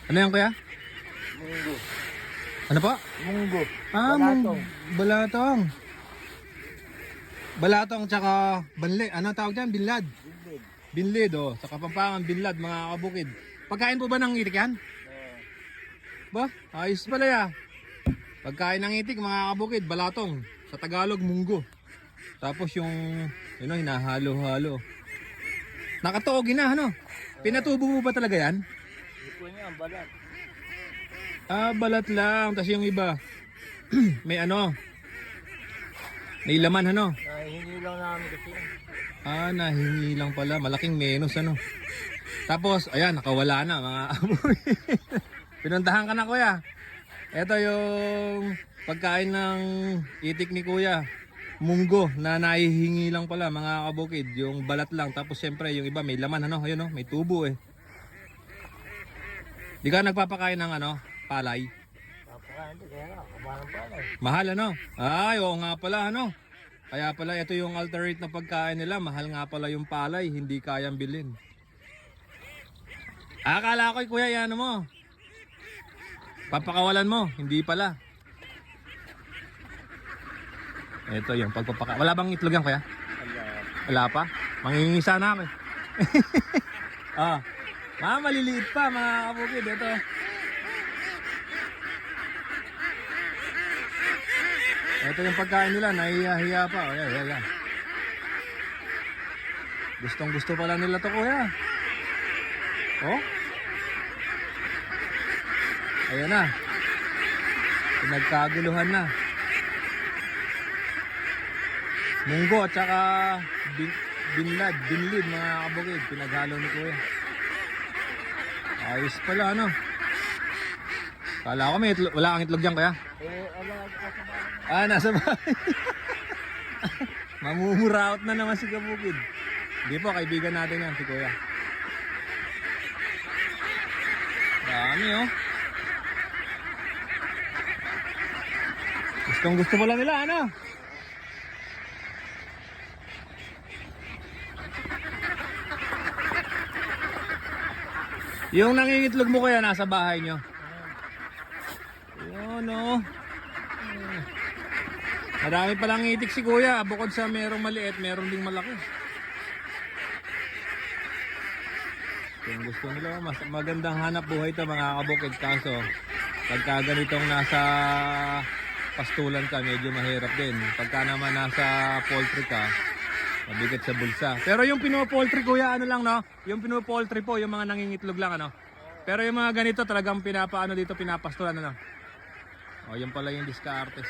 Ano yan kuya? Munggo. Ano po? Munggo. Balatong. Balatong. Balatong tsaka banli. Ano tawag dyan? Binlad. Bilid. Binlid oh. Sa Kapampangan, binlad mga kabukid. Pagkain po ba ng itik yan? Ba? Ayos pala ya. Pagkain ng itik mga kabukid, balatong. Sa Tagalog, munggo. Tapos yung, hinahalo-halo. Nakatuog na, ano? Pinatubo mo ba talaga yan? Hindi po niya, balat. Ah, balat lang. Tapos yung iba, may may laman, ano? Nahihingi lang namin kasi. Ah, nahingi lang pala. Malaking menos, ano? Tapos, ayan, nakawala na, mga aboy. Pinuntahan ka na, kuya. Ito yung pagkain ng itik ni kuya. Munggo na nahihingi lang pala, mga kabukid. Yung balat lang. Tapos, siyempre, yung iba may laman, ano? Ayun, may tubo, eh. Di ka nagpapakain ng, palay? Napakain ito, kaya nga, kabahan pala eh. Mahal, ano? Ay, oo nga pala, ano? Kaya pala, ito yung alternate na pagkain nila. Mahal nga pala yung palay, hindi kayang bilhin. Akala ko, kuya, yan mo. Papakawalan mo, hindi pala. Ito yung pagpapaka... Wala bang itlog yan, kuya? Wala pa? Mangingisa na ako eh. Maliliit pa, mga kabukid. Ito. Ito yung pagkain nila, nahihiya pa. O, yan. Gustong gusto pala nila to, kuya. Oh? Ayan na. Pinagkaguluhan na. Munggo at saka binlid mga kabukid. Pinaghalo ni kuya. Ayos pala, ano? Kala ko may itlog. Wala kang itlog dyan, kuya? Nasa bahay. Mamumuraot na naman si kabukid. Hindi po, kaibigan natin yan, si kuya. Dami, oh. Gustong gusto pala nila, ano? Yung nangingitlog mo kaya nasa bahay nyo? Yun, oh. Marami palang itik si kuya. Bukod sa merong maliit, meron ding malaki. Kung gusto nila, mas magandang hanap buhay ito mga kabukid. Kaso, pagka ganitong nasa pastulan ka, medyo mahirap din. Pagka naman nasa poultry ka, mabigat sa bulsa. Pero yung pino-poultry kuya, ano lang, no? Yung pino-poultry po, yung mga nangingitlog lang, ano? Pero yung mga ganito, talagang pinapaano dito, pinapastulan, ano? O, yun pala yung diskarte.